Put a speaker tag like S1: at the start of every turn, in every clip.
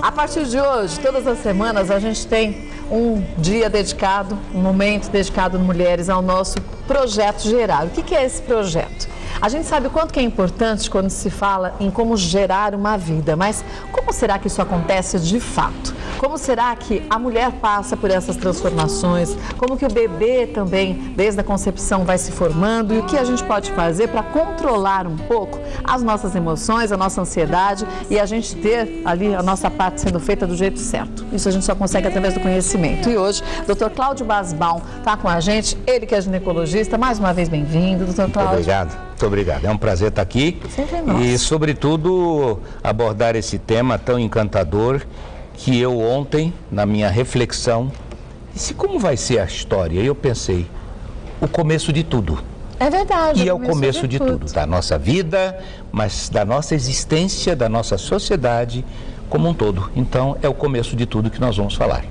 S1: A partir de hoje, todas as semanas, a gente tem um dia dedicado, um momento dedicado mulheres ao nosso projeto Gerar. O que é esse projeto? A gente sabe o quanto que é importante quando se fala em como gerar uma vida, mas como será que isso acontece de fato? Como será que a mulher passa por essas transformações? Como que o bebê também, desde a concepção, vai se formando? E o que a gente pode fazer para controlar um pouco as nossas emoções, a nossa ansiedade e a gente ter ali a nossa parte sendo feita do jeito certo? Isso a gente só consegue através do conhecimento. E hoje, o Dr. Cláudio Basbaum está com a gente, ele que é ginecologista. Mais uma vez, bem-vindo, Dr. Cláudio.
S2: Muito obrigado. Muito obrigado. É um prazer estar aqui.
S1: Sempre nosso.
S2: E, sobretudo, abordar esse tema tão encantador que eu ontem, na minha reflexão, disse como vai ser a história? E eu pensei, o começo de tudo.
S1: É verdade.
S2: E é o começo de tudo, da nossa vida, mas da nossa existência, da nossa sociedade como um todo. Então, é o começo de tudo que nós vamos falar.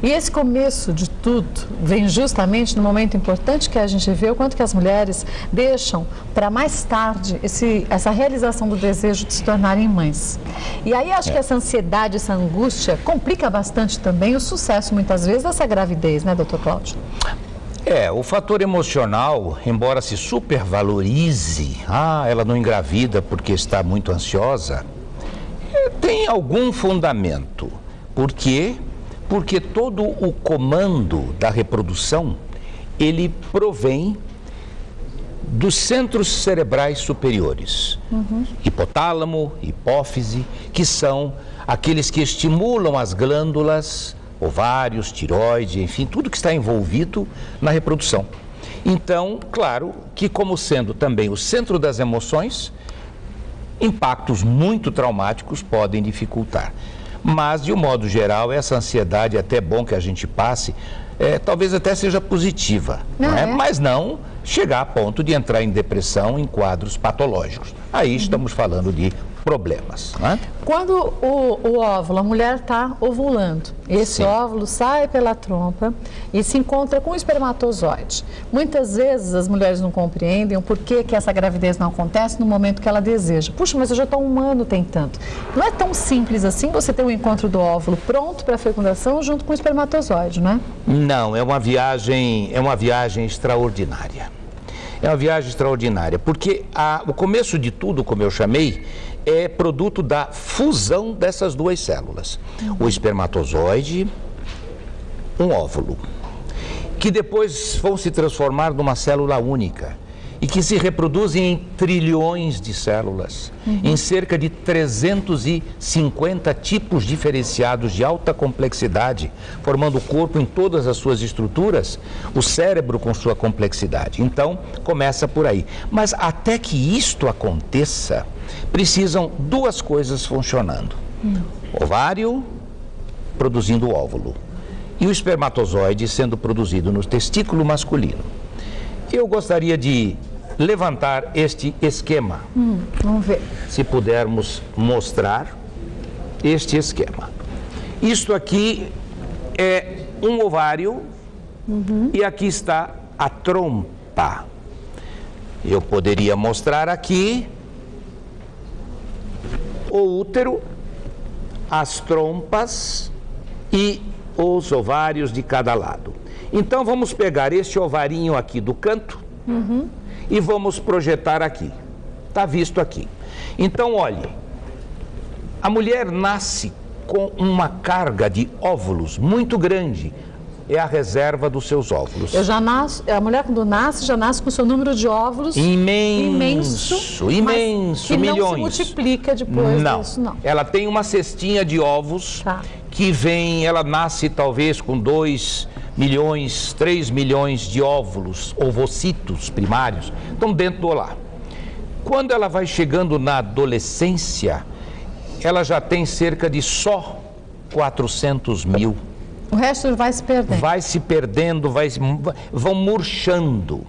S1: E esse começo de tudo vem justamente no momento importante que a gente vê o quanto que as mulheres deixam para mais tarde essa realização do desejo de se tornarem mães. E aí acho que essa ansiedade, essa angústia complica bastante também o sucesso, muitas vezes, dessa gravidez, né, doutor Cláudio?
S2: O fator emocional, embora se supervalorize, ela não engravida porque está muito ansiosa, tem algum fundamento. Por quê? Porque todo o comando da reprodução, ele provém dos centros cerebrais superiores. Hipotálamo, hipófise, que são aqueles que estimulam as glândulas, ovários, tireoide, enfim, tudo que está envolvido na reprodução. Então, claro que como sendo também o centro das emoções, impactos muito traumáticos podem dificultar. Mas, de um modo geral, essa ansiedade, é até bom que a gente passe, talvez até seja positiva, não é? Mas não chegar a ponto de entrar em depressão, em quadros patológicos. Aí estamos falando de problemas, né?
S1: Quando o óvulo, a mulher está ovulando, esse óvulo sai pela trompa e se encontra com o espermatozoide. Muitas vezes as mulheres não compreendem o porquê que essa gravidez não acontece no momento que ela deseja. Puxa, mas eu já estou 1 ano tentando. Não é tão simples assim você ter um encontro do óvulo pronto para a fecundação junto com o espermatozoide, não é?
S2: Não, é uma viagem extraordinária. É uma viagem extraordinária, porque o começo de tudo, como eu chamei, é produto da fusão dessas duas células. O espermatozoide, um óvulo, que depois vão se transformar numa célula única e que se reproduzem em trilhões de células, em cerca de 350 tipos diferenciados de alta complexidade, formando o corpo em todas as suas estruturas, o cérebro com sua complexidade. Então, começa por aí. Mas até que isto aconteça, precisam 2 coisas funcionando. Ovário produzindo o óvulo e o espermatozoide sendo produzido no testículo masculino. Eu gostaria de levantar este esquema.
S1: Vamos ver.
S2: Se pudermos mostrar este esquema. Isto aqui é um ovário e aqui está a trompa. Eu poderia mostrar aqui o útero, as trompas e os ovários de cada lado. Então vamos pegar este ovarinho aqui do canto e vamos projetar aqui. Está visto aqui. Então, olhe, a mulher nasce com uma carga de óvulos muito grande. É a reserva dos seus óvulos.
S1: A mulher quando nasce, já nasce com o seu número de óvulos
S2: imenso,
S1: milhões. Não se multiplica depois disso, não.
S2: Ela tem uma cestinha de ovos que vem, ela nasce talvez com 2 milhões, 3 milhões de óvulos, ovocitos primários, estão dentro do lar. Quando ela vai chegando na adolescência, ela já tem cerca de só 400 mil.
S1: O resto vai se perdendo.
S2: Vai se perdendo, vão murchando.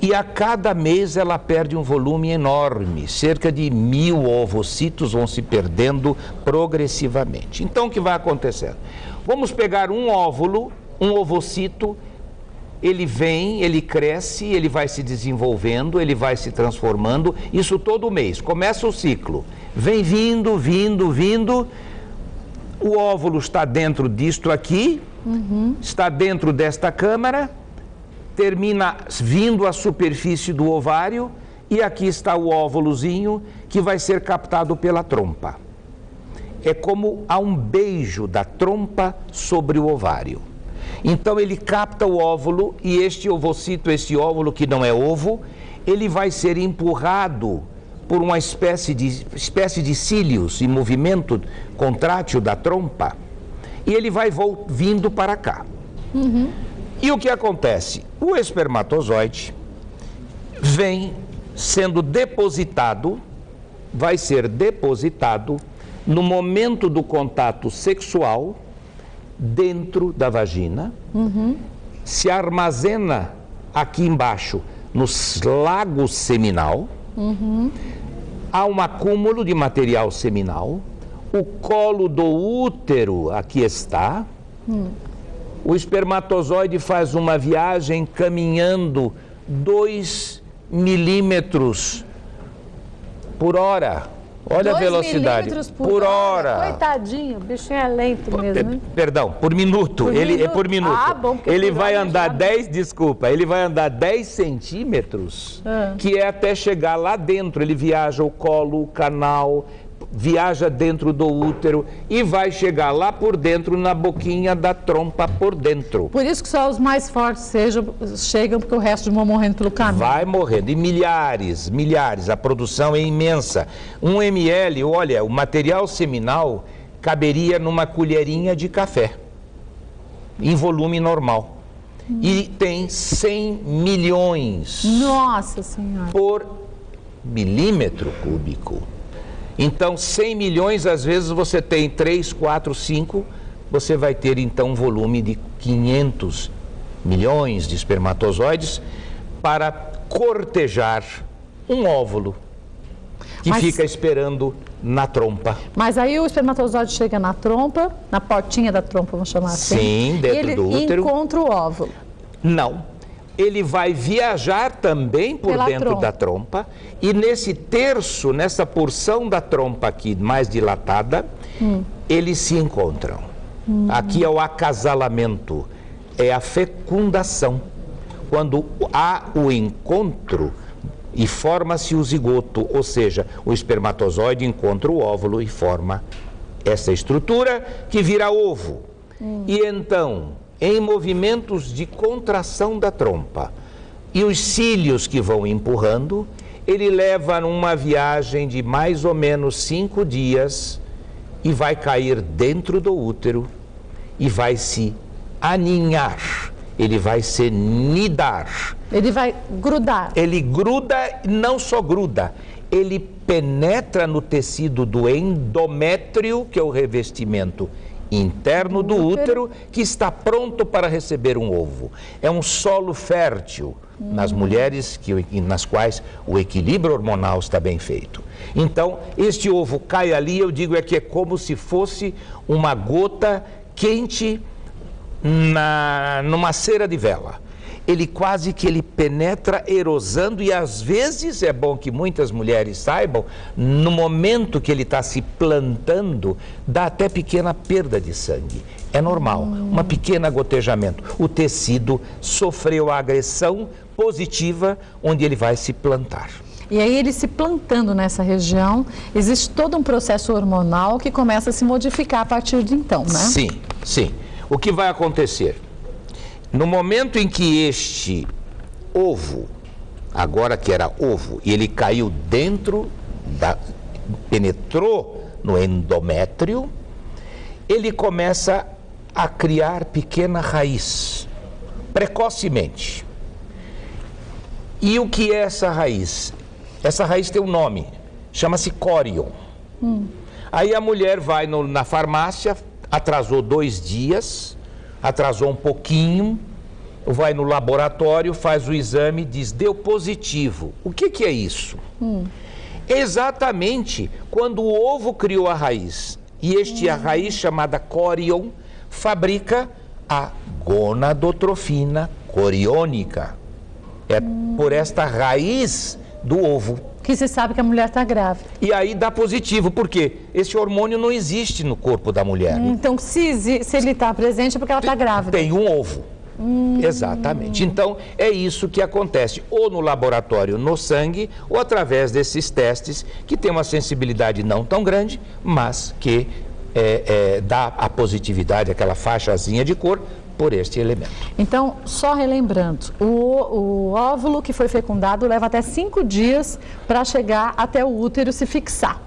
S2: E a cada mês ela perde um volume enorme, cerca de 1000 ovocitos vão se perdendo progressivamente. Então o que vai acontecendo? Vamos pegar um óvulo, um ovocito, ele vem, ele cresce, ele vai se desenvolvendo, ele vai se transformando, isso todo mês. Começa o ciclo, vem vindo, O óvulo está dentro disto aqui, está dentro desta câmara, termina vindo à superfície do ovário e aqui está o óvulozinho que vai ser captado pela trompa. É como há um beijo da trompa sobre o ovário. Então ele capta o óvulo e este ovocito, esse óvulo que não é ovo, ele vai ser empurrado por uma espécie de cílios e movimento contrátil da trompa e ele vai vindo para cá. E o que acontece? O espermatozoide vem sendo depositado, vai ser depositado no momento do contato sexual dentro da vagina, se armazena aqui embaixo nos lagos seminal, há um acúmulo de material seminal, o colo do útero aqui está, o espermatozoide faz uma viagem caminhando 2 milímetros por hora. Olha a velocidade.
S1: 2 milímetros por hora. Coitadinho, o bichinho é lento mesmo, hein?
S2: Perdão, por minuto. É por minuto.
S1: Ah, bom, porque
S2: ele vai andar 10, desculpa, ele vai andar 10 centímetros, que é até chegar lá dentro. Ele viaja o colo, o canal, viaja dentro do útero e vai chegar lá por dentro, na boquinha da trompa por dentro.
S1: Por isso que só os mais fortes chegam, porque o resto vão morrendo pelo caminho.
S2: Vai morrendo, e milhares, a produção é imensa. 1 ml, olha, o material seminal caberia numa colherinha de café, em volume normal. E tem 100 milhões
S1: Nossa Senhora.
S2: por milímetro cúbico. Então, 100 milhões, às vezes você tem 3, 4, 5, você vai ter então um volume de 500 milhões de espermatozoides para cortejar um óvulo que fica esperando na trompa.
S1: Mas aí o espermatozoide chega na trompa, na portinha da trompa, vamos chamar assim.
S2: Sim, dentro do útero.
S1: E encontra o óvulo.
S2: Não. Ele vai viajar também por dentro da trompa e nesse terço, nessa porção da trompa aqui mais dilatada, eles se encontram. Aqui é o acasalamento, é a fecundação. Quando há o encontro e forma-se o zigoto, ou seja, o espermatozoide encontra o óvulo e forma essa estrutura que vira ovo. E então, em movimentos de contração da trompa e os cílios que vão empurrando, ele leva numa viagem de mais ou menos 5 dias e vai cair dentro do útero e vai se aninhar, ele vai se nidar.
S1: Ele vai grudar.
S2: Ele gruda, não só gruda, ele penetra no tecido do endométrio, que é o revestimento interno do útero, que está pronto para receber um ovo. É um solo fértil nas mulheres nas quais o equilíbrio hormonal está bem feito. Então, este ovo cai ali, eu digo que é como se fosse uma gota quente numa cera de vela. Ele quase que ele penetra erosando e às vezes, é bom que muitas mulheres saibam, no momento que ele está se plantando, dá até pequena perda de sangue. É normal, uma pequena gotejamento. O tecido sofreu a agressão positiva onde ele vai se plantar.
S1: E aí ele se plantando nessa região, existe todo um processo hormonal que começa a se modificar a partir de então, né?
S2: Sim, sim. O que vai acontecer? No momento em que este ovo, agora que era ovo, e ele caiu dentro penetrou no endométrio, ele começa a criar pequena raiz, precocemente. E o que é essa raiz? Essa raiz tem um nome, chama-se córion. Aí a mulher vai na farmácia, atrasou 2 dias, atrasou um pouquinho, vai no laboratório, faz o exame, diz, deu positivo. O que é isso? Exatamente quando o ovo criou a raiz. E a raiz chamada córion fabrica a gonadotrofina coriônica. É por esta raiz do ovo
S1: Que se sabe que a mulher está grávida.
S2: E aí dá positivo, porque esse hormônio não existe no corpo da mulher.
S1: Então, se ele está presente é porque ela está grávida.
S2: Tem um ovo. Exatamente. Então, é isso que acontece, ou no laboratório, no sangue, ou através desses testes, que tem uma sensibilidade não tão grande, mas que dá a positividade, aquela faixazinha de cor, por este elemento.
S1: Então, só relembrando, o óvulo que foi fecundado leva até 5 dias para chegar até o útero se fixar.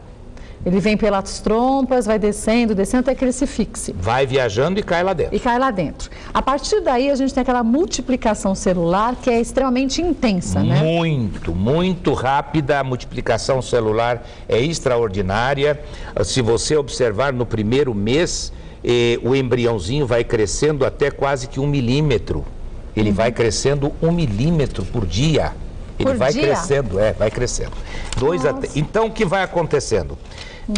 S1: Ele vem pelas trompas, vai descendo até que ele se fixe.
S2: Vai viajando e cai lá dentro.
S1: E cai lá dentro. A partir daí, a gente tem aquela multiplicação celular que é extremamente intensa, né?
S2: Muito, muito rápida. A multiplicação celular é extraordinária. Se você observar no primeiro mês, o embriãozinho vai crescendo até quase que 1 milímetro. Ele vai crescendo 1 milímetro por dia. Ele vai crescendo, vai crescendo. Então, o que vai acontecendo?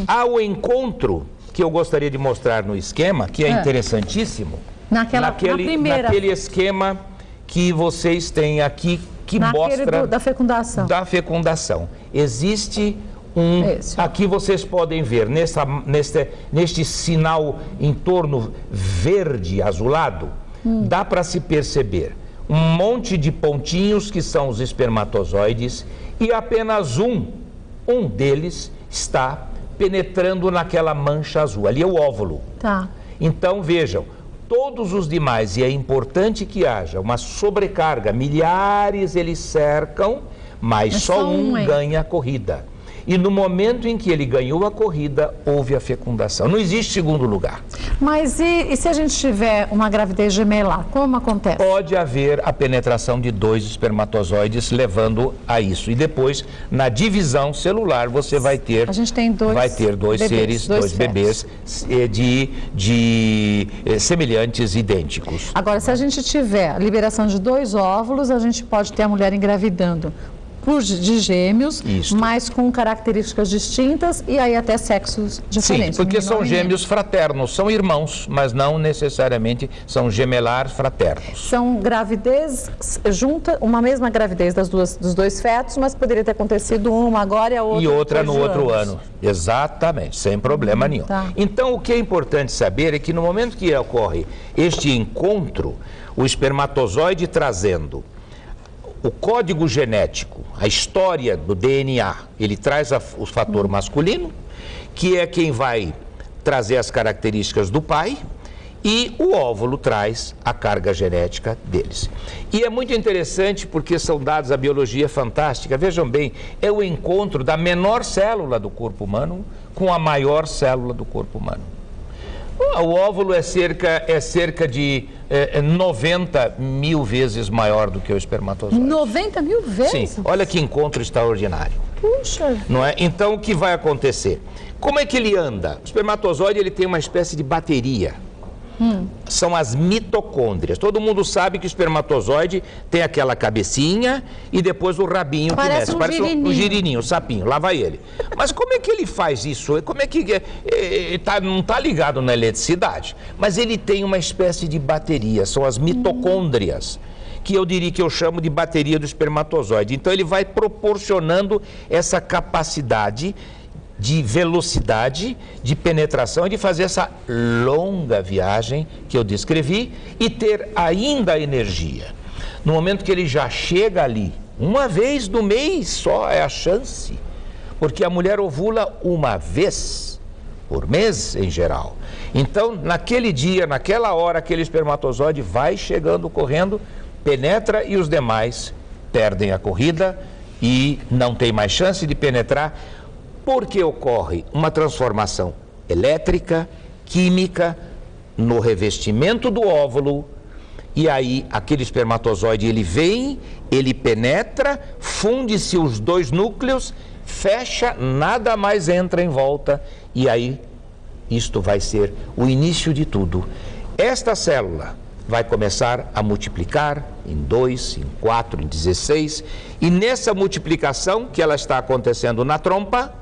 S2: Há o encontro, que eu gostaria de mostrar no esquema, que é interessantíssimo. Naquele esquema que vocês têm aqui, que mostra...
S1: da fecundação.
S2: Da fecundação. Existe aqui vocês podem ver, neste sinal em torno verde azulado, dá para se perceber um monte de pontinhos que são os espermatozoides e apenas um deles está penetrando naquela mancha azul. Ali é o óvulo.
S1: Tá.
S2: Então, vejam, todos os demais, e é importante que haja uma sobrecarga, milhares eles cercam, mas só um ganha a corrida. E no momento em que ele ganhou a corrida, houve a fecundação. Não existe segundo lugar.
S1: Mas e se a gente tiver uma gravidez gemelar, como acontece?
S2: Pode haver a penetração de 2 espermatozoides levando a isso. E depois, na divisão celular, você vai ter...
S1: A gente tem dois
S2: bebês semelhantes, idênticos.
S1: Agora, se a gente tiver a liberação de 2 óvulos, a gente pode ter a mulher engravidando de gêmeos, mas com características distintas e aí até sexos diferentes.
S2: Sim, porque são gêmeos fraternos, são irmãos, mas não necessariamente são gemelar fraternos.
S1: São gravidez junta, uma mesma gravidez dos dois fetos, mas poderia ter acontecido uma agora e a outra.
S2: E outra no outro ano. Exatamente, sem problema nenhum.
S1: Tá.
S2: Então, o que é importante saber é que no momento que ocorre este encontro, o espermatozoide trazendo o código genético, a história do DNA, ele traz o fator masculino, que é quem vai trazer as características do pai, e o óvulo traz a carga genética deles. E é muito interessante porque são dados, a biologia fantástica. Vejam bem, é o encontro da menor célula do corpo humano com a maior célula do corpo humano. O óvulo é cerca de 90 mil vezes maior do que o espermatozoide.
S1: 90 mil vezes?
S2: Sim, olha que encontro extraordinário.
S1: Puxa!
S2: Não é? Então, o que vai acontecer? Como é que ele anda? O espermatozoide ele tem uma espécie de bateria. São as mitocôndrias. Todo mundo sabe que o espermatozoide tem aquela cabecinha e depois o rabinho que mexe. Parece um girininho, o sapinho. Lá vai ele. Mas como é que ele faz isso? Como é que não está ligado na eletricidade? Mas ele tem uma espécie de bateria. São as mitocôndrias, que eu diria que eu chamo de bateria do espermatozoide. Então ele vai proporcionando essa capacidade de velocidade, de penetração e de fazer essa longa viagem que eu descrevi e ter ainda energia. No momento que ele já chega ali, uma vez no mês só é a chance, porque a mulher ovula uma vez por mês em geral. Então, naquele dia, naquela hora, aquele espermatozoide vai chegando, correndo, penetra e os demais perdem a corrida e não tem mais chance de penetrar, porque ocorre uma transformação elétrica, química, no revestimento do óvulo, e aí aquele espermatozoide ele vem, ele penetra, funde-se os 2 núcleos, fecha, nada mais entra em volta, e aí isto vai ser o início de tudo. Esta célula vai começar a multiplicar em 2, em 4, em 16, e nessa multiplicação que ela está acontecendo na trompa,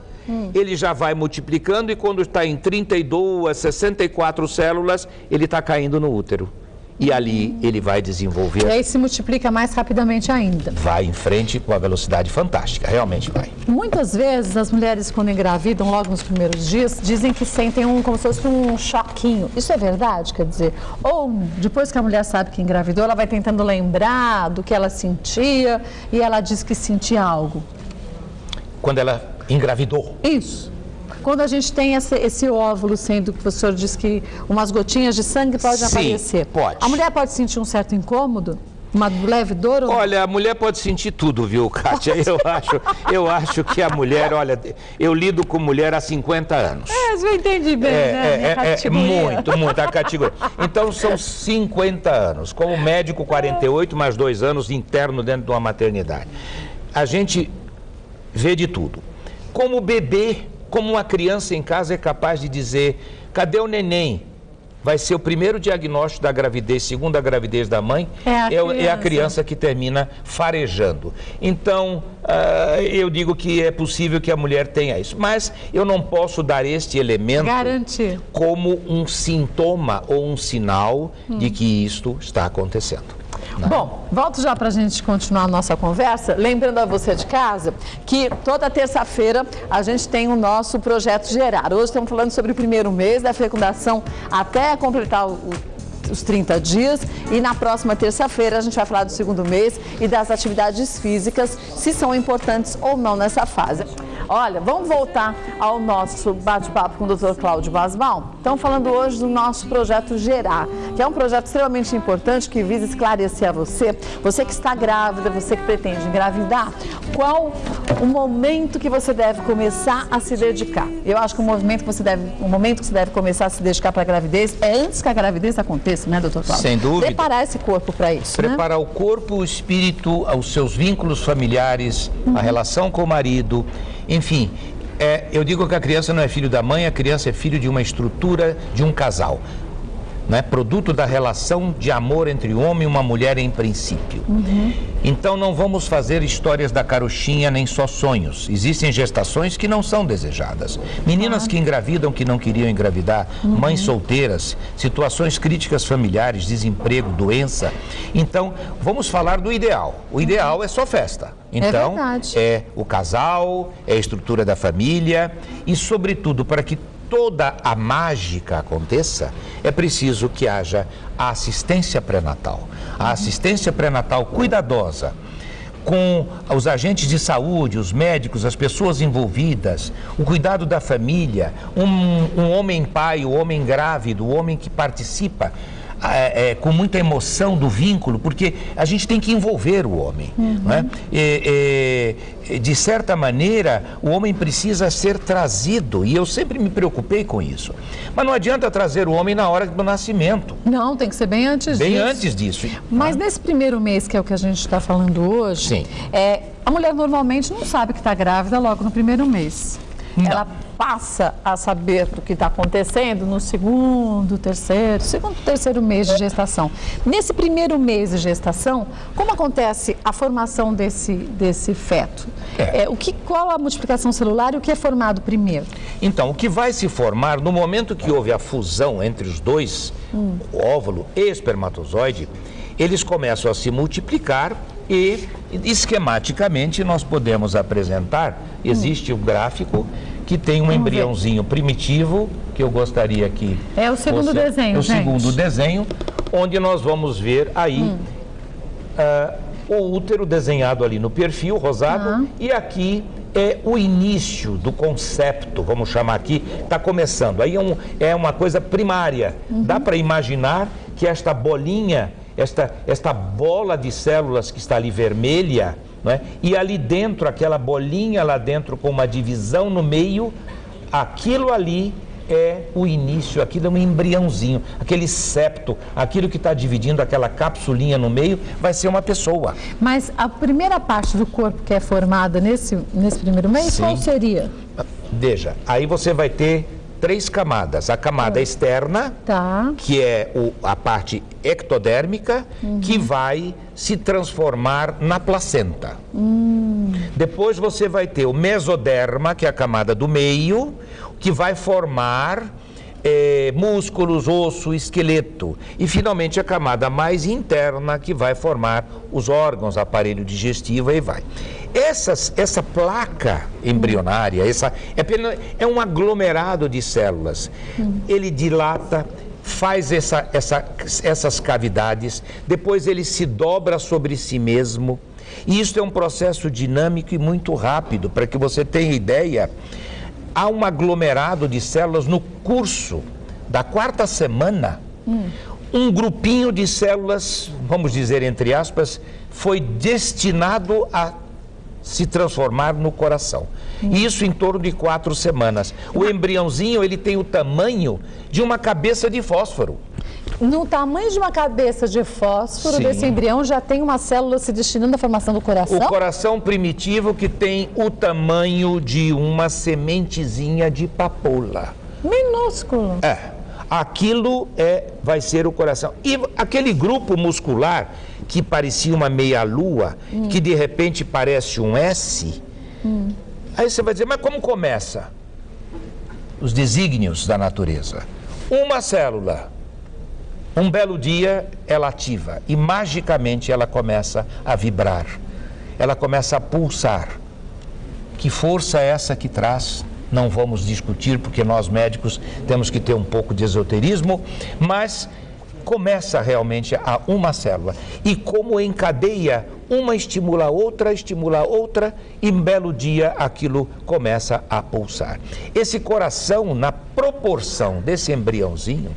S2: ele já vai multiplicando e quando está em 32, 64 células, ele está caindo no útero. E ali ele vai desenvolver...
S1: E aí se multiplica mais rapidamente ainda.
S2: Vai em frente com a velocidade fantástica, realmente vai.
S1: Muitas vezes as mulheres quando engravidam, logo nos primeiros dias, dizem que sentem como se fosse um choquinho. Isso é verdade? Quer dizer, ou depois que a mulher sabe que engravidou, ela vai tentando lembrar do que ela sentia e ela diz que sentia algo.
S2: Quando ela engravidou?
S1: Isso. Quando a gente tem esse óvulo sendo, que o professor diz que umas gotinhas de sangue podem aparecer.
S2: Pode.
S1: A mulher pode sentir um certo incômodo? Uma leve dor? Ou...
S2: Olha, a mulher pode sentir tudo, viu, Kátia? Eu acho que a mulher, olha, eu lido com mulher há 50 anos.
S1: Você entende bem, né?
S2: Muito, a categoria. Então são 50 anos. Como médico, 48, mais 2 anos interno dentro de uma maternidade. A gente vê de tudo. Como bebê, como uma criança em casa é capaz de dizer, cadê o neném? Vai ser o primeiro diagnóstico da gravidez, segunda gravidez da mãe, é a criança que termina farejando. Então, eu digo que é possível que a mulher tenha isso, mas eu não posso dar este elemento
S1: garantir
S2: como um sintoma ou um sinal de que isto está acontecendo. Não.
S1: Bom, volto já para a gente continuar a nossa conversa, lembrando a você de casa que toda terça-feira a gente tem o nosso projeto Gerar. Hoje estamos falando sobre o primeiro mês da fecundação até completar os 30 dias e na próxima terça-feira a gente vai falar do segundo mês e das atividades físicas, se são importantes ou não nessa fase. Olha, vamos voltar ao nosso bate-papo com o Dr. Cláudio Basbaum. Estamos falando hoje do nosso projeto Gerar, que é um projeto extremamente importante que visa esclarecer a você que está grávida, você que pretende engravidar, qual o momento que você deve começar a se dedicar. Eu acho que o momento que você deve começar a se dedicar para a gravidez é antes que a gravidez aconteça, né, doutor Cláudio?
S2: Sem dúvida.
S1: Preparar esse corpo para isso,
S2: Preparar o corpo, o espírito, os seus vínculos familiares, a relação com o marido, enfim. Eu digo que a criança não é filho da mãe, a criança é filho de uma estrutura de um casal. Né? Produto da relação de amor entre um homem e uma mulher em princípio. Então não vamos fazer histórias da carochinha nem só sonhos. Existem gestações que não são desejadas. Meninas que engravidam que não queriam engravidar, mães solteiras, situações críticas familiares, desemprego, doença. Então vamos falar do ideal. O ideal é só festa. Então é o casal, é a estrutura da família e sobretudo para que toda a mágica aconteça, é preciso que haja a assistência pré-natal. A assistência pré-natal cuidadosa, com os agentes de saúde, os médicos, as pessoas envolvidas, o cuidado da família, um homem pai, o homem grávido, o homem que participa com muita emoção do vínculo, porque a gente tem que envolver o homem. Não é? De certa maneira, o homem precisa ser trazido, e eu sempre me preocupei com isso. Mas não adianta trazer o homem na hora do nascimento.
S1: Não, tem que ser bem antes disso.
S2: Bem antes disso.
S1: Mas nesse primeiro mês, que é o que a gente está falando hoje,
S2: sim,
S1: a mulher normalmente não sabe que está grávida logo no primeiro mês. Não. Ela passa a saber do que está acontecendo no segundo, terceiro mês de gestação. Nesse primeiro mês de gestação, como acontece a formação desse feto? Qual a multiplicação celular e o que é formado primeiro?
S2: Então, o que vai se formar no momento que houve a fusão entre os dois, o óvulo e espermatozoide, eles começam a se multiplicar e, esquematicamente, nós podemos apresentar, existe um gráfico que tem um embriãozinho primitivo, que eu gostaria que...
S1: É o segundo desenho,
S2: gente. O segundo desenho, onde nós vamos ver aí o útero desenhado ali no perfil, rosado, e aqui é o início do concepto, vamos chamar aqui, está começando. Aí é uma coisa primária. Dá para imaginar que esta bolinha, esta bola de células que está ali vermelha, não é? E ali dentro, aquela bolinha lá dentro com uma divisão no meio, aquilo ali é o início, aquilo é um embriãozinho, aquele septo, aquilo que está dividindo aquela capsulinha no meio, vai ser uma pessoa.
S1: Mas a primeira parte do corpo que é formada nesse primeiro mês, qual seria?
S2: Veja, aí você vai ter 3 camadas. A camada externa, que é a parte ectodérmica, que vai se transformar na placenta. Depois você vai ter o mesoderma, que é a camada do meio, que vai formar músculos, osso, esqueleto. E, finalmente, a camada mais interna que vai formar os órgãos, aparelho digestivo e vai. Essa placa embrionária, é um aglomerado de células. Ele dilata, faz essas cavidades, depois ele se dobra sobre si mesmo. E isso é um processo dinâmico e muito rápido. Para que você tenha ideia, há um aglomerado de células no curso da 4ª semana. Um grupinho de células, vamos dizer entre aspas, foi destinado a se transformar no coração. E isso em torno de 4 semanas. O embriãozinho, ele tem o tamanho de uma cabeça de fósforo.
S1: No tamanho de uma cabeça de fósforo,
S2: Sim.
S1: desse embrião já tem uma célula se destinando à formação do coração?
S2: O coração primitivo, que tem o tamanho de uma sementezinha de papoula.
S1: Minúsculo.
S2: Aquilo vai ser o coração. E aquele grupo muscular que parecia uma meia-lua, que de repente parece um S, aí você vai dizer, mas como começa? Os desígnios da natureza. Uma célula, um belo dia, ela ativa e magicamente ela começa a vibrar, ela começa a pulsar. Que força é essa que traz? Não vamos discutir, porque nós médicos temos que ter um pouco de esoterismo, mas começa realmente a uma célula. E como encadeia, uma estimula a outra, e um belo dia aquilo começa a pulsar. Esse coração, na proporção desse embriãozinho,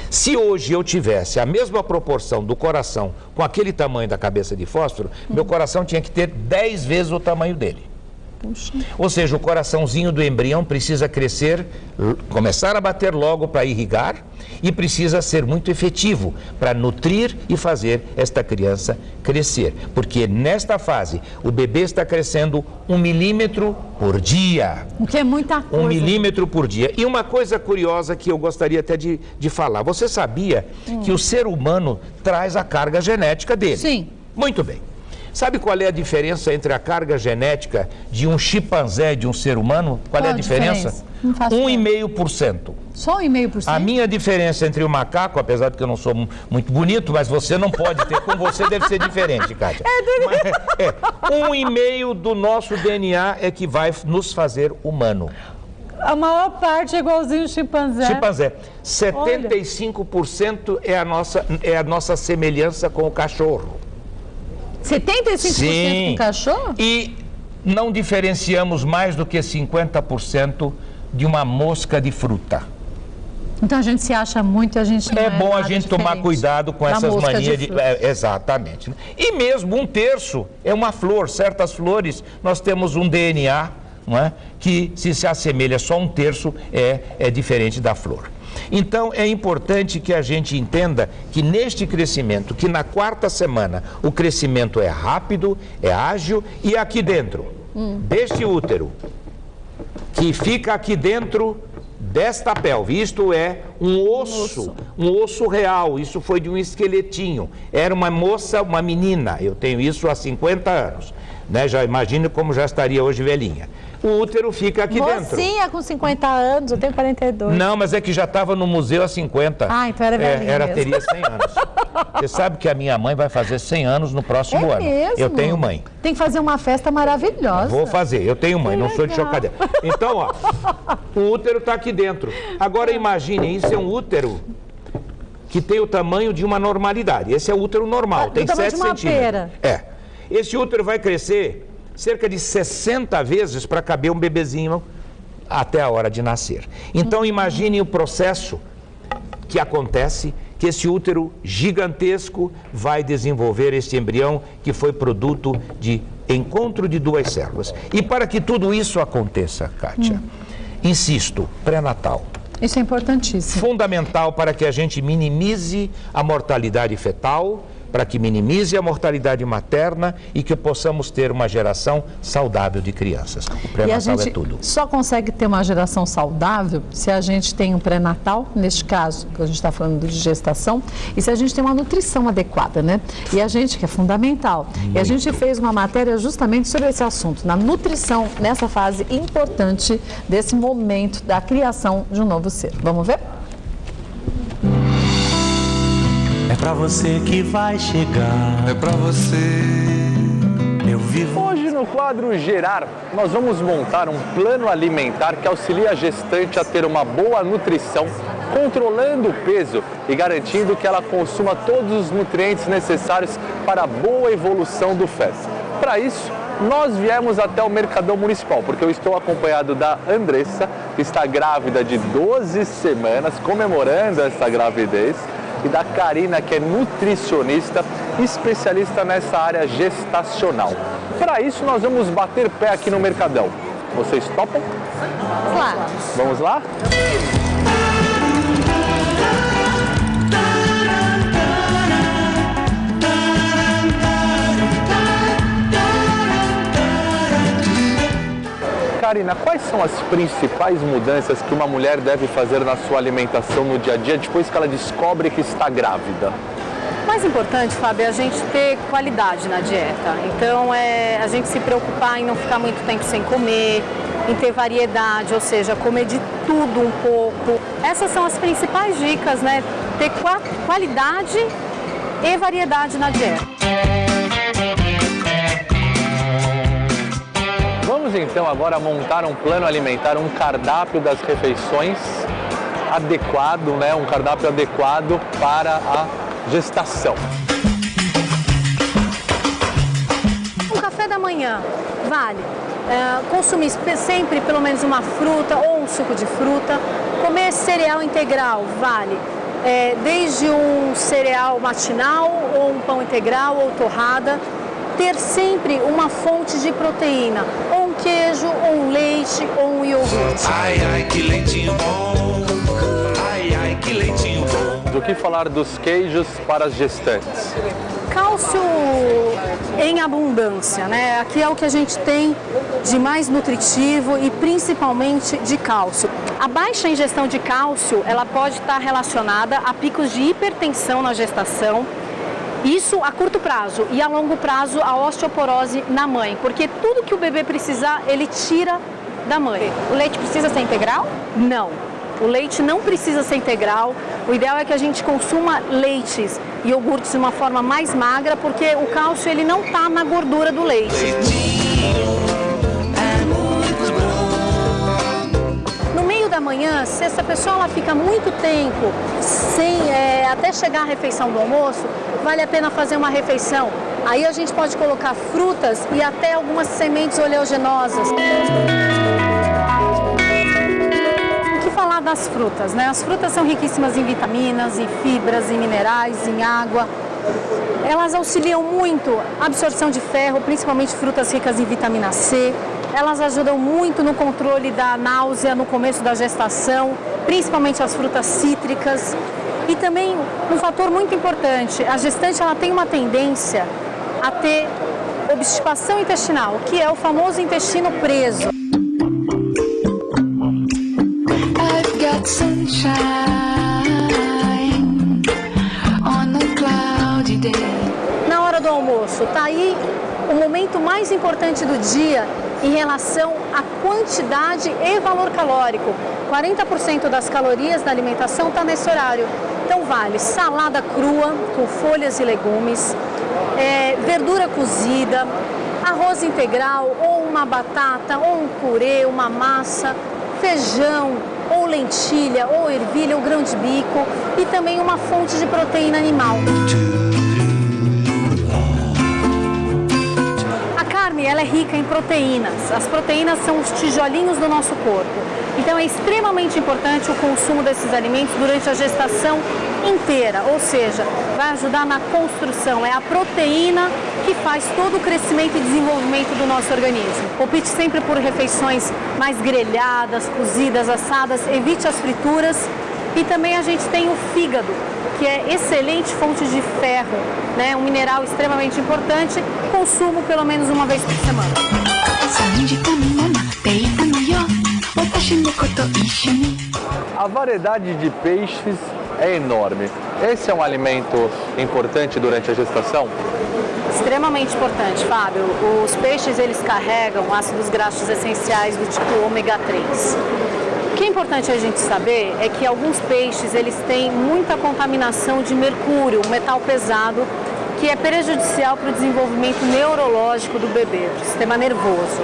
S2: se hoje eu tivesse a mesma proporção do coração com aquele tamanho da cabeça de fósforo, meu coração tinha que ter 10 vezes o tamanho dele. Puxa. Ou seja, o coraçãozinho do embrião precisa crescer, começar a bater logo para irrigar, e precisa ser muito efetivo para nutrir e fazer esta criança crescer. Porque nesta fase, o bebê está crescendo 1 milímetro por dia.
S1: O que é muita coisa.
S2: 1 milímetro por dia. E uma coisa curiosa que eu gostaria até de falar. Você sabia que o ser humano traz a carga genética dele?
S1: Sim.
S2: Muito bem. Sabe qual é a diferença entre a carga genética de um chimpanzé e de um ser humano? Qual é a diferença? 1,5%.
S1: Só 1,5%?
S2: A minha diferença entre o macaco, apesar de que eu não sou muito bonito, mas você não pode ter, com você deve ser diferente, Kátia. 1,5% do nosso DNA é que vai nos fazer humano.
S1: A maior parte é igualzinho ao chimpanzé.
S2: Chimpanzé. 75% é a nossa semelhança com o cachorro.
S1: 75%
S2: Sim.
S1: com cachorro?
S2: E não diferenciamos mais do que 50% de uma mosca de fruta.
S1: Então a gente se acha muito e a gente não é
S2: bom a
S1: nada
S2: gente tomar cuidado com essas manias de... exatamente. E mesmo 1/3 é uma flor. Certas flores, nós temos um DNA, não é? Que se assemelha só 1/3 é diferente da flor. Então, é importante que a gente entenda que neste crescimento, que na 4ª semana, o crescimento é rápido, é ágil, e aqui dentro, deste útero, que fica aqui dentro desta pelve, isto é um osso real, isso foi de um esqueletinho, era uma moça, uma menina, eu tenho isso há 50 anos, né? Já imagino como já estaria hoje velhinha. O útero fica aqui dentro.
S1: Mocinha com 50 anos, eu tenho 42.
S2: Não, mas é que já estava no museu há 50.
S1: Ah, então era velhinha mesmo.
S2: Teria 100 anos. Você sabe que a minha mãe vai fazer 100 anos no próximo ano.
S1: Mesmo?
S2: Eu tenho mãe.
S1: Tem que fazer uma festa maravilhosa.
S2: Vou fazer, eu tenho mãe, não sou de chocadeira. Então, ó, o útero está aqui dentro. Agora imagine, isso é um útero que tem o tamanho de uma normalidade. Esse é o útero normal, tem 7 centímetros. Esse útero vai crescer cerca de 60 vezes para caber um bebezinho até a hora de nascer. Então imagine o processo que acontece, que esse útero gigantesco vai desenvolver esse embrião que foi produto de encontro de 2 células. E para que tudo isso aconteça, Kátia, insisto, pré-natal.
S1: Isso é importantíssimo.
S2: Fundamental para que a gente minimize a mortalidade fetal, para que minimize a mortalidade materna e que possamos ter uma geração saudável de crianças. O pré-natal é tudo.
S1: Só consegue ter uma geração saudável se a gente tem um pré-natal, neste caso, que a gente está falando de gestação, e se a gente tem uma nutrição adequada, né? E a gente, que é fundamental. E a gente fez uma matéria justamente sobre esse assunto, na nutrição, nessa fase importante desse momento da criação de um novo ser. Vamos ver?
S3: pra você que vai chegar.
S4: É pra você.
S3: Eu vivo.
S5: Hoje no quadro Gerar, nós vamos montar um plano alimentar que auxilia a gestante a ter uma boa nutrição, controlando o peso e garantindo que ela consuma todos os nutrientes necessários para a boa evolução do feto. Para isso, nós viemos até o Mercadão Municipal, porque eu estou acompanhado da Andressa, que está grávida de 12 semanas, comemorando essa gravidez, e da Karina, que é nutricionista, especialista nessa área gestacional. Para isso, nós vamos bater pé aqui no Mercadão. Vocês topam?
S1: Vamos lá.
S5: Vamos lá? Karina, quais são as principais mudanças que uma mulher deve fazer na sua alimentação no dia a dia depois que ela descobre que está grávida?
S6: O mais importante, Fábio, é a gente ter qualidade na dieta. Então, a gente se preocupar em não ficar muito tempo sem comer, em ter variedade, ou seja, comer de tudo um pouco. Essas são as principais dicas, né? Ter qualidade e variedade na dieta.
S5: Vamos então agora montar um plano alimentar, um cardápio das refeições adequado, né? Um cardápio adequado para a gestação.
S6: Um café da manhã, vale. Consumir sempre pelo menos uma fruta ou um suco de fruta. Comer cereal integral, vale. Desde um cereal matinal ou um pão integral ou torrada. Ter sempre uma fonte de proteína, ou um queijo, ou um leite, ou um iogurte.
S3: Ai, ai, que leitinho bom. Ai, ai, que leitinho bom.
S5: Do que falar dos queijos para as gestantes?
S6: Cálcio em abundância, né? Aqui é o que a gente tem de mais nutritivo e principalmente de cálcio. A baixa ingestão de cálcio, ela pode estar relacionada a picos de hipertensão na gestação. Isso a curto prazo e a longo prazo a osteoporose na mãe, porque tudo que o bebê precisar, ele tira da mãe.
S1: O leite precisa ser integral?
S6: Não, o leite não precisa ser integral. O ideal é que a gente consuma leites e iogurtes de uma forma mais magra, porque o cálcio ele não está na gordura do leite. Da manhã, se essa pessoa ela fica muito tempo sem até chegar à refeição do almoço, vale a pena fazer uma refeição. Aí a gente pode colocar frutas e até algumas sementes oleaginosas. O que falar das frutas, né? As frutas são riquíssimas em vitaminas, em fibras, em minerais, em água. Elas auxiliam muito a absorção de ferro, principalmente frutas ricas em vitamina C. Elas ajudam muito no controle da náusea no começo da gestação, principalmente as frutas cítricas. E também um fator muito importante, a gestante ela tem uma tendência a ter obstipação intestinal, que é o famoso intestino preso.
S7: I've got sunshine on a cloudy day.
S6: Na hora do almoço, tá aí o momento mais importante do dia em relação à quantidade e valor calórico. 40% das calorias da alimentação está nesse horário. Então vale salada crua com folhas e legumes, verdura cozida, arroz integral ou uma batata ou um purê, uma massa, feijão ou lentilha ou ervilha ou grão de bico e também uma fonte de proteína animal. Ela é rica em proteínas. As proteínas são os tijolinhos do nosso corpo. Então é extremamente importante o consumo desses alimentos durante a gestação inteira, ou seja, vai ajudar na construção. É a proteína que faz todo o crescimento e desenvolvimento do nosso organismo. Opte sempre por refeições mais grelhadas, cozidas, assadas, evite as frituras. E também a gente tem o fígado, que é excelente fonte de ferro, né? Um mineral extremamente importante, consumo pelo menos uma vez por semana.
S5: A variedade de peixes é enorme. Esse é um alimento importante durante a gestação?
S6: Extremamente importante, Fábio. Os peixes eles carregam ácidos graxos essenciais do tipo ômega 3. O que é importante a gente saber é que alguns peixes eles têm muita contaminação de mercúrio, um metal pesado, que é prejudicial para o desenvolvimento neurológico do bebê, do sistema nervoso.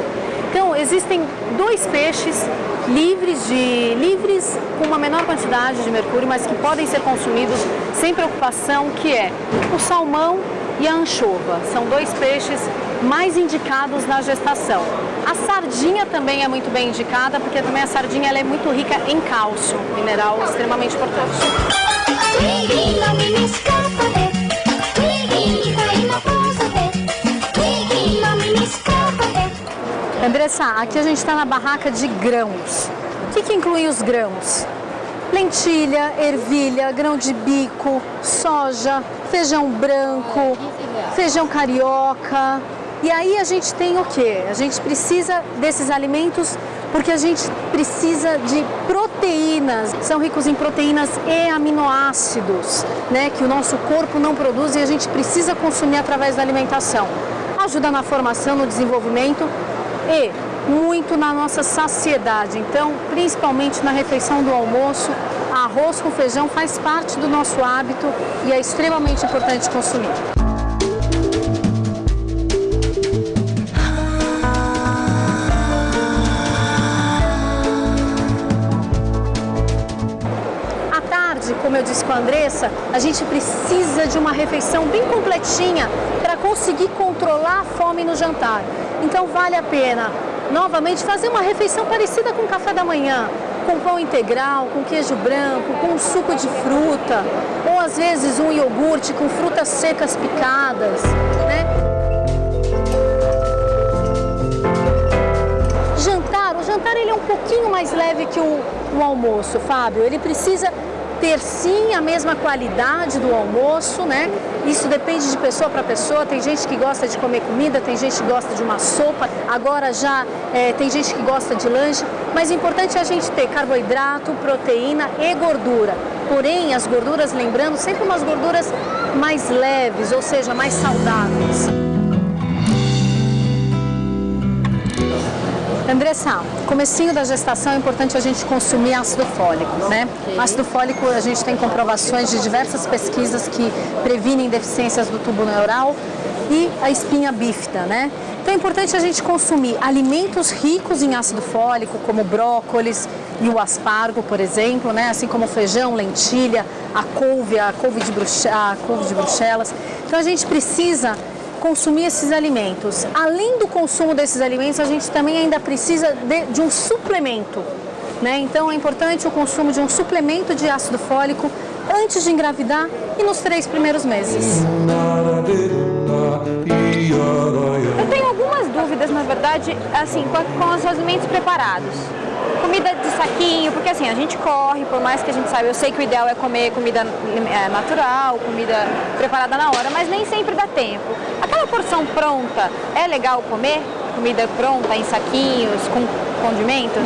S6: Então, existem 2 peixes livres com uma menor quantidade de mercúrio, mas que podem ser consumidos sem preocupação, que é o salmão e a anchova. São 2 peixes mais indicados na gestação. A sardinha também é muito bem indicada, porque também a sardinha ela é muito rica em cálcio, mineral extremamente importante. Andressa, aqui a gente está na barraca de grãos. O que inclui os grãos? Lentilha, ervilha, grão de bico, soja, feijão branco, feijão carioca. E aí a gente tem o quê? A gente precisa desses alimentos porque a gente precisa de proteínas. São ricos em proteínas e aminoácidos, né, que o nosso corpo não produz e a gente precisa consumir através da alimentação. Ajuda na formação, no desenvolvimento e muito na nossa saciedade. Então, principalmente na refeição do almoço, arroz com feijão faz parte do nosso hábito e é extremamente importante consumir. À tarde, como eu disse com a Andressa, a gente precisa de uma refeição bem completinha para conseguir controlar a fome no jantar. Então vale a pena, novamente, fazer uma refeição parecida com o café da manhã, com pão integral, com queijo branco, com um suco de fruta, ou às vezes um iogurte com frutas secas picadas, né? O jantar ele é um pouquinho mais leve que o almoço, Fábio. Ele precisa ter sim a mesma qualidade do almoço, né? Isso depende de pessoa para pessoa. Tem gente que gosta de comer comida, tem gente que gosta de uma sopa, agora já tem gente que gosta de lanche, mas o importante é a gente ter carboidrato, proteína e gordura. Porém, as gorduras, lembrando, sempre umas gorduras mais leves, ou seja, mais saudáveis. Andressa, comecinho da gestação é importante a gente consumir ácido fólico, né? Ácido fólico, a gente tem comprovações de diversas pesquisas que previnem deficiências do tubo neural e a espinha bífida, né? Então é importante a gente consumir alimentos ricos em ácido fólico, como brócolis e o aspargo, por exemplo, né? Assim como feijão, lentilha, a couve de Bruxelas. Então a gente precisa consumir esses alimentos. Além do consumo desses alimentos, a gente também ainda precisa de um suplemento, né? Então é importante o consumo de um suplemento de ácido fólico antes de engravidar e nos 3 primeiros meses.
S4: Eu tenho algumas dúvidas, na verdade, assim, com os alimentos preparados. Comida de saquinho, porque assim, a gente corre, por mais que a gente saiba, eu sei que o ideal é comer comida natural, comida preparada na hora, mas nem sempre dá tempo. Aquela porção pronta, é legal comer? Comida pronta, em saquinhos, com condimentos?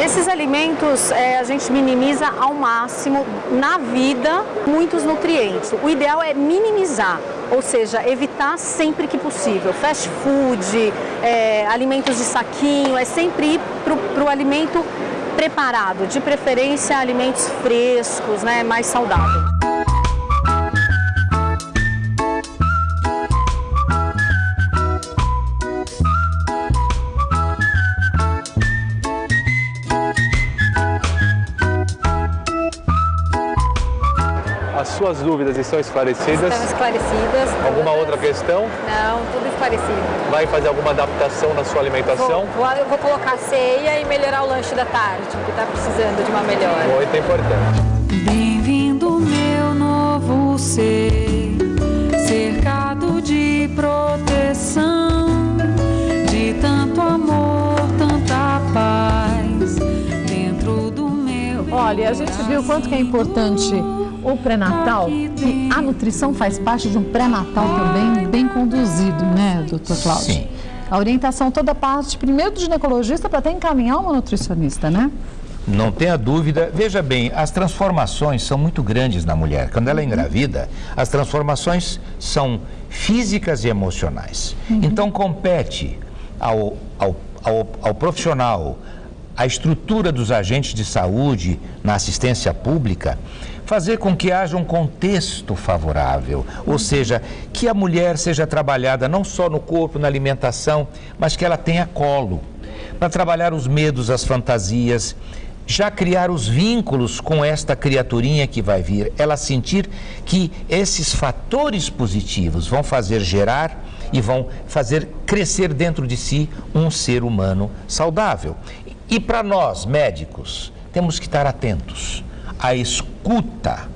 S6: Esses alimentos a gente minimiza ao máximo na vida muitos nutrientes. O ideal é minimizar, ou seja, evitar sempre que possível. Fast food, alimentos de saquinho, é sempre ir para o alimento preparado, de preferência alimentos frescos, né, mais saudáveis.
S5: As suas dúvidas estão esclarecidas?
S4: Estão esclarecidas.
S5: Alguma outra questão?
S4: Não, tudo esclarecido.
S5: Vai fazer alguma adaptação na sua alimentação?
S4: Eu vou colocar ceia e melhorar o lanche da tarde, que está precisando de uma melhora.
S5: Muito importante.
S7: Bem-vindo, meu novo ser, cercado de proteção, de tanto amor, tanta paz, dentro do meu.
S1: Olha, a gente viu quanto que é importante o pré-natal e a nutrição faz parte de um pré-natal também bem conduzido, né, doutor Cláudio?
S2: Sim.
S1: A orientação toda parte, primeiro do ginecologista, para até encaminhar uma nutricionista, né?
S2: Não tenha dúvida. Veja bem, as transformações são muito grandes na mulher. Quando ela é engravida, as transformações são físicas e emocionais. Então, compete ao profissional a estrutura dos agentes de saúde na assistência pública, fazer com que haja um contexto favorável, ou seja, que a mulher seja trabalhada não só no corpo, na alimentação, mas que ela tenha colo, para trabalhar os medos, as fantasias, já criar os vínculos com esta criaturinha que vai vir, ela sentir que esses fatores positivos vão fazer gerar e vão fazer crescer dentro de si um ser humano saudável. E para nós, médicos, temos que estar atentos à escuta,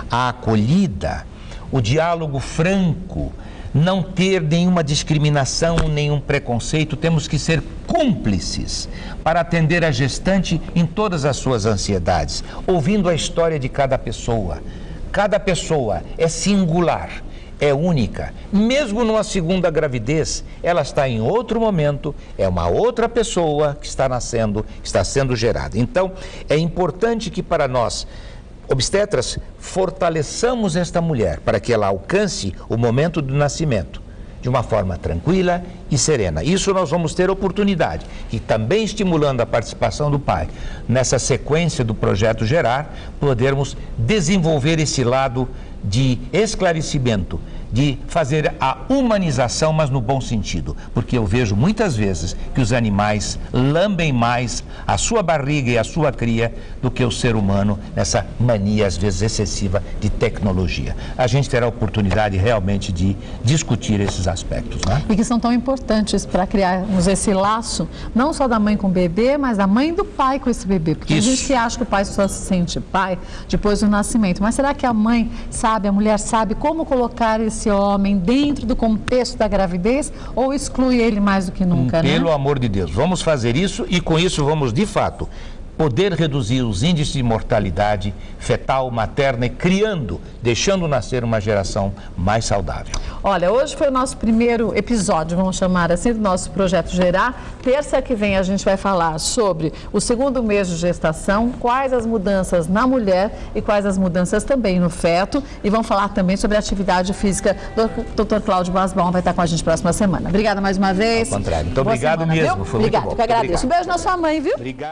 S2: à acolhida, o diálogo franco, não ter nenhuma discriminação, nenhum preconceito, temos que ser cúmplices para atender a gestante em todas as suas ansiedades, ouvindo a história de cada pessoa. Cada pessoa é singular, é única. Mesmo numa segunda gravidez, ela está em outro momento, é uma outra pessoa que está nascendo, está sendo gerada. Então, é importante que para nós, obstetras, fortaleçamos esta mulher para que ela alcance o momento do nascimento de uma forma tranquila e serena. Isso nós vamos ter oportunidade, e também estimulando a participação do pai nessa sequência do projeto Gerar, podermos desenvolver esse lado de esclarecimento, de fazer a humanização, mas no bom sentido, porque eu vejo muitas vezes que os animais lambem mais a sua barriga e a sua cria do que o ser humano, nessa mania às vezes excessiva de tecnologia. A gente terá a oportunidade realmente de discutir esses aspectos, né?
S1: E que são tão importantes para criarmos esse laço, não só da mãe com o bebê, mas da mãe e do pai com esse bebê, porque
S2: Isso.
S1: a gente que acha que o pai só se sente pai depois do nascimento, mas será que a mãe sabe, a mulher sabe como colocar esse homem dentro do contexto da gravidez, ou exclui ele mais do que nunca, né?
S2: Pelo amor de Deus, vamos fazer isso, e com isso vamos, de fato, poder reduzir os índices de mortalidade fetal, materna, e deixando nascer uma geração mais saudável.
S1: Olha, hoje foi o nosso primeiro episódio, vamos chamar assim, do nosso Projeto Gerar. Terça que vem a gente vai falar sobre o segundo mês de gestação, quais as mudanças na mulher e quais as mudanças também no feto. E vamos falar também sobre a atividade física. O Dr. Cláudio Basbaum vai estar com a gente próxima semana. Obrigada mais uma vez.
S2: Ao contrário, muito obrigado
S1: semana,
S2: mesmo,
S1: viu?
S2: foi
S1: Obrigado,
S2: muito bom.
S1: que agradeço.
S2: Obrigado.
S1: Um beijo na sua mãe, viu?
S2: Obrigado.